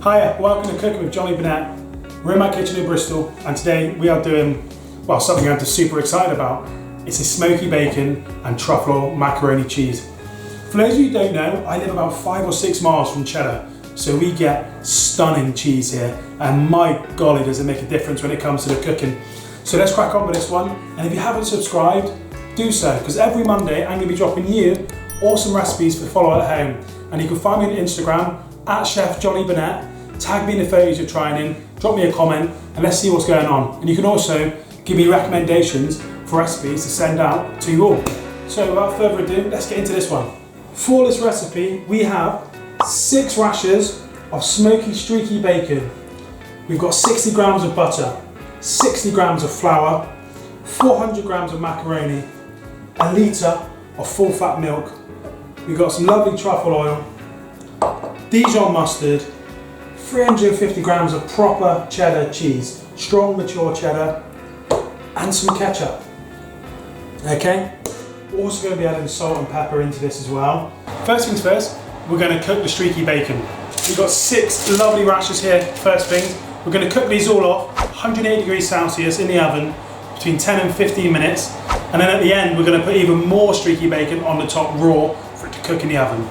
Hiya, welcome to Cooking with Johnny Burnett. We're in my kitchen in Bristol and today we are doing, well, something I'm just super excited about. It's a smoky bacon and truffle oil macaroni cheese. For those of you who don't know, I live about 5 or 6 miles from Cheddar, so we get stunning cheese here, and my golly does it make a difference when it comes to the cooking. So let's crack on with this one, and if you haven't subscribed, do so, because every Monday I'm going to be dropping you awesome recipes for follow at home, and you can find me on Instagram at Chef Johnny Burnett. Tag me in the photos you're trying in, drop me a comment, and let's see what's going on. And you can also give me recommendations for recipes to send out to you all. So without further ado, let's get into this one. For this recipe, we have 6 rashers of smoky streaky bacon. We've got 60 grams of butter, 60 grams of flour, 400 grams of macaroni, a litre of full fat milk. We've got some lovely truffle oil, Dijon mustard, 350 grams of proper cheddar cheese, strong mature cheddar, and some ketchup. Okay, we're also going to be adding salt and pepper into this as well. First things first, we're going to cook the streaky bacon. We've got 6 lovely rashers here. First thing, we're going to cook these all off 180 degrees Celsius in the oven between 10 and 15 minutes, and then at the end we're going to put even more streaky bacon on the top raw for it to cook in the oven.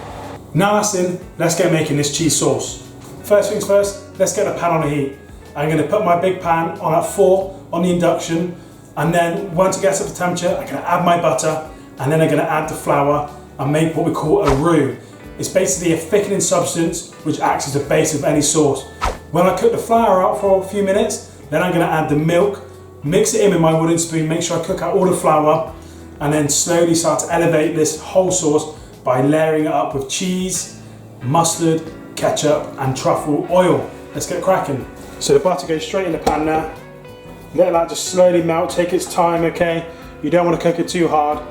Now that's in, let's get making this cheese sauce. First things first, let's get the pan on the heat. I'm going to put my big pan on at 4 on the induction, and then once it gets up to temperature, I'm going to add my butter, and then I'm going to add the flour and make what we call a roux. It's basically a thickening substance which acts as the base of any sauce. When I cook the flour out for a few minutes, then I'm going to add the milk, mix it in with my wooden spoon, make sure I cook out all the flour, and then slowly start to elevate this whole sauce by layering it up with cheese, mustard, ketchup and truffle oil. Let's get cracking. So the butter goes straight in the pan now. Let that just slowly melt, take its time, okay? You don't want to cook it too hard,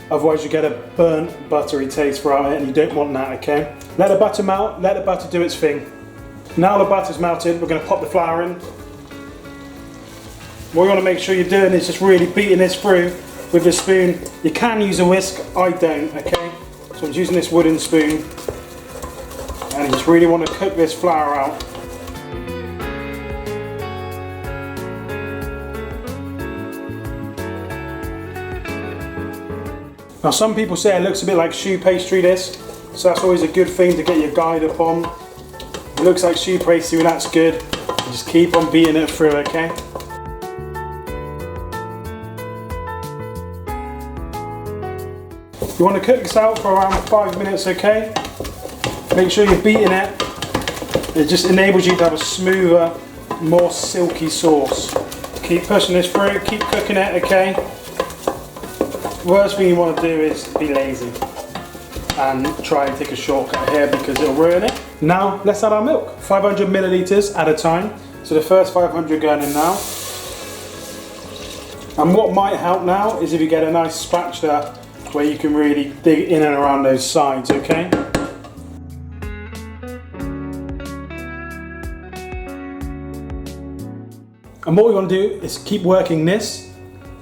otherwise you get a burnt buttery taste from it and you don't want that, okay? Let the butter melt, let the butter do its thing. Now the butter's melted, we're going to pop the flour in. What you want to make sure you're doing is just really beating this through with the spoon. You can use a whisk, I don't, okay? So I'm using this wooden spoon, and you just really want to cook this flour out. Now some people say it looks a bit like choux pastry this, so that's always a good thing to get your guide up on. It looks like choux pastry, that's good. You just keep on beating it through, okay? You want to cook this out for around 5 minutes, okay? Make sure you're beating it. It just enables you to have a smoother, more silky sauce. Keep pushing this through, keep cooking it, okay? Worst thing you want to do is be lazy and try and take a shortcut here because it'll ruin it. Now let's add our milk. 500 millilitres at a time. So the first 500 going in now. And what might help now is if you get a nice spatula where you can really dig in and around those sides, okay? And what we want to do is keep working this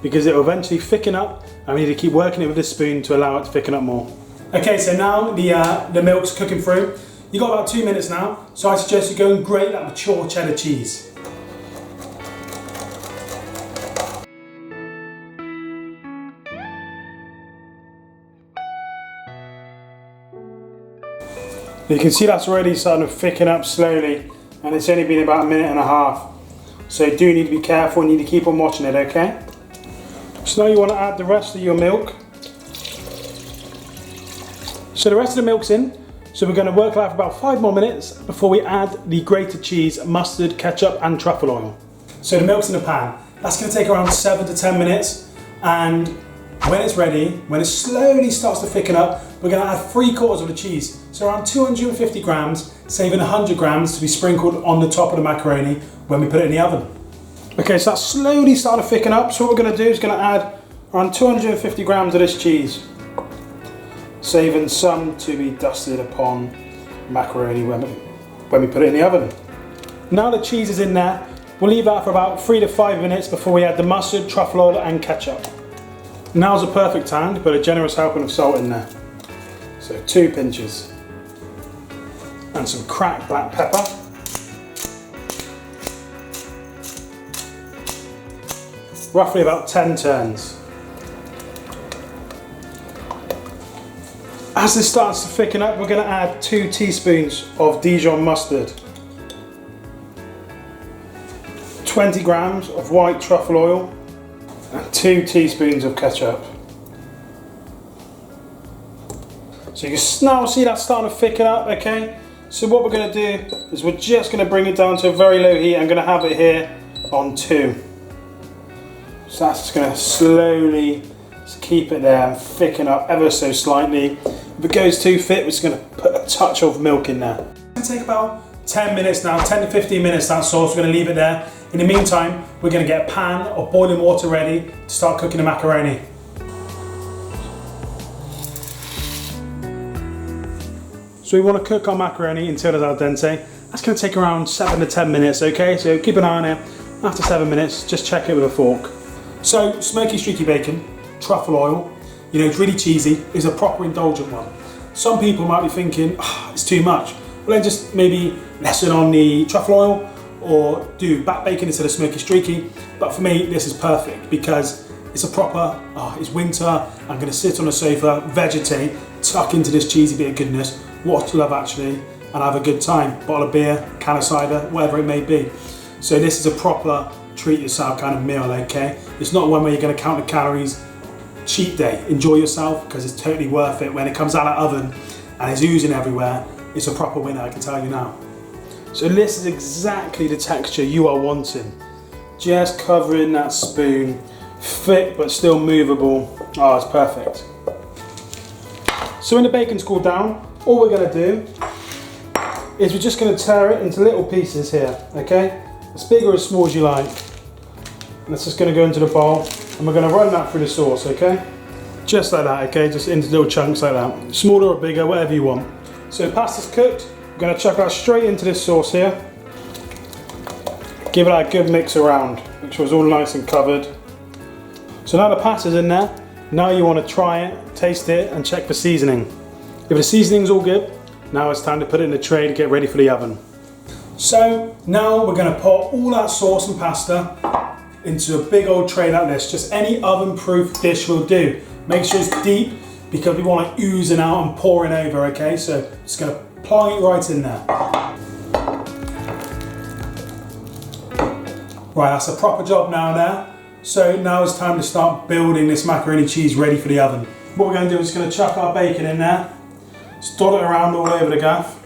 because it will eventually thicken up, and we need to keep working it with this spoon to allow it to thicken up more. Okay, so now the milk's cooking through. You've got about 2 minutes now, so I suggest you go and grate that mature cheddar cheese. You can see that's already starting to thicken up slowly, and it's only been about 1.5 minutes. So you do need to be careful and you need to keep on watching it, okay? So now you want to add the rest of your milk. So the rest of the milk's in. So we're going to work that for about 5 more minutes before we add the grated cheese, mustard, ketchup and truffle oil. So the milk's in the pan. That's going to take around 7 to 10 minutes. And when it's ready, when it slowly starts to thicken up, we're going to add 3/4 of the cheese. So around 250 grams, saving 100 grams to be sprinkled on the top of the macaroni when we put it in the oven. Okay, so that's slowly starting to thicken up. So what we're going to do is going to add around 250 grams of this cheese, saving some to be dusted upon macaroni when we put it in the oven. Now the cheese is in there, we'll leave that for about 3 to 5 minutes before we add the mustard, truffle oil and ketchup. Now's the perfect time to put a generous helping of salt in there. So 2 pinches. And some cracked black pepper. roughly about 10 turns. As this starts to thicken up, we're going to add 2 teaspoons of Dijon Mustard, 20 grams of white truffle oil, and 2 teaspoons of ketchup. So you can now see that starting to thicken up, okay? So what we're going to do is we're just going to bring it down to a very low heat. I'm going to have it here on 2. So that's just going to slowly just keep it there and thicken up ever so slightly. If it goes too thick, we're just going to put a touch of milk in there. It's going to take about 10 minutes now, 10 to 15 minutes that sauce. We're going to leave it there. In the meantime, we're going to get a pan of boiling water ready to start cooking the macaroni. So we want to cook our macaroni until it's al dente. That's going to take around 7 to 10 minutes, okay? So keep an eye on it. After 7 minutes, just check it with a fork. So smoky streaky bacon, truffle oil, you know, it's really cheesy, is a proper indulgent one. Some people might be thinking, oh, it's too much. Well, then just maybe lessen on the truffle oil or do back bacon instead of smoky streaky. But for me, this is perfect because it's a proper, it's winter, I'm going to sit on a sofa, vegetate, tuck into this cheesy bit of goodness, watch love actually, and have a good time. Bottle of beer, can of cider, whatever it may be. So this is a proper treat yourself kind of meal, okay? It's not one where you're going to count the calories. Cheat day, enjoy yourself because it's totally worth it. When it comes out of the oven and it's oozing everywhere, it's a proper winner, I can tell you now. So this is exactly the texture you are wanting. Just covering that spoon, thick but still movable. Oh, it's perfect. So when the bacon's cooled down, all we're going to do is we're just going to tear it into little pieces here, okay? As big or as small as you like. And it's just going to go into the bowl and we're going to run that through the sauce, okay? Just like that, okay? Just into little chunks like that. Smaller or bigger, whatever you want. So pasta's cooked. We're going to chuck that straight into this sauce here. Give it a good mix around, make sure it's all nice and covered. So now the pasta's in there. Now you want to try it, taste it and check for seasoning. If the seasoning's all good, now it's time to put it in the tray to get ready for the oven. So now we're going to pour all that sauce and pasta into a big old tray like this. Just any oven-proof dish will do. Make sure it's deep because we want it oozing out and pouring over, okay? So just going to apply it right in there. Right, that's a proper job now there. So now it's time to start building this macaroni cheese ready for the oven. What we're going to do is going to chuck our bacon in there. Just dot it around all over the gaff.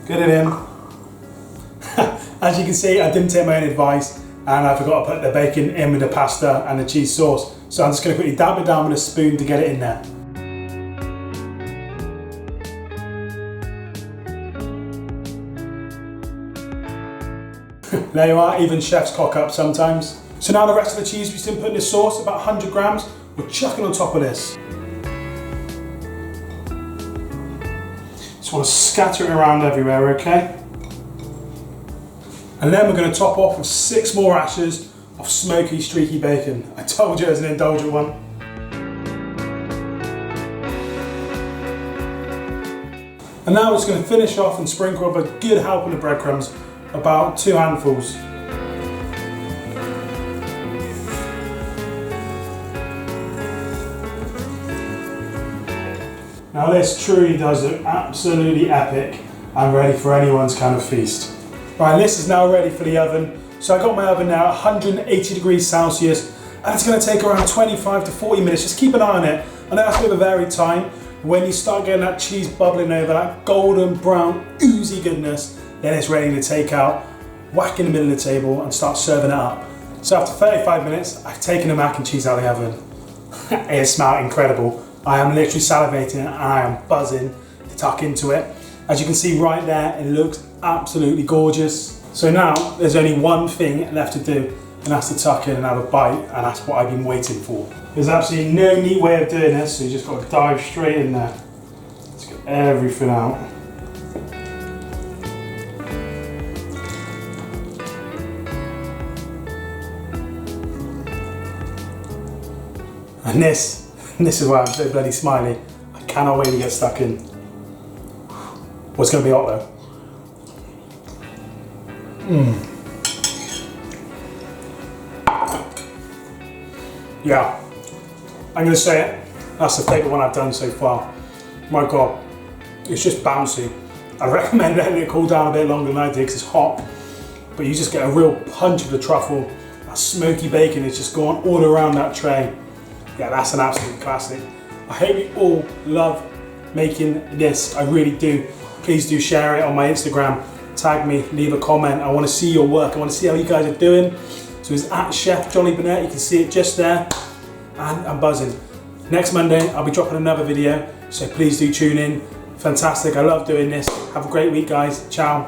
Get it in. As you can see, I didn't take my own advice and I forgot to put the bacon in with the pasta and the cheese sauce. So I'm just going to quickly dab it down with a spoon to get it in there. There you are, even chefs cock up sometimes. So now the rest of the cheese we still put in the sauce, about 100 grams, we're chucking on top of this. Just want to scatter it around everywhere, okay? And then we're going to top off with 6 more rashers of smoky streaky bacon. I told you it was an indulgent one. And now we're just going to finish off and sprinkle with a good helping of breadcrumbs, about 2 handfuls. Now this truly does look absolutely epic and ready for anyone's kind of feast. Right, this is now ready for the oven. So I got my oven now at 180 degrees Celsius and it's going to take around 25 to 40 minutes. Just keep an eye on it. I know that's a bit of a varied time. When you start getting that cheese bubbling over, that golden brown oozy goodness, then it's ready to take out, whack in the middle of the table and start serving it up. So after 35 minutes, I've taken the mac and cheese out of the oven. It smelled incredible. I am literally salivating and I am buzzing to tuck into it. As you can see right there, it looks absolutely gorgeous. So now there's only one thing left to do and that's to tuck in and have a bite, and that's what I've been waiting for. There's absolutely no neat way of doing this, so you just got to dive straight in there. Let's get everything out. And this is why I'm so bloody smiley. I cannot wait to get stuck in. Well, it's going to be hot though. Yeah, I'm gonna say it, that's the favourite one I've done so far. My God, it's just bouncy. I recommend letting it cool down a bit longer than I did because it's hot, but you just get a real punch of the truffle. That smoky bacon is just going all around that tray. Yeah, that's an absolute classic. I hope you all love making this, I really do. Please do share it on my Instagram, tag me, leave a comment. I want to see your work, I want to see how you guys are doing. So it's at Chef Johnny Burnett, you can see it just there, and I'm buzzing. Next Monday, I'll be dropping another video, so please do tune in. Fantastic, I love doing this. Have a great week, guys. Ciao.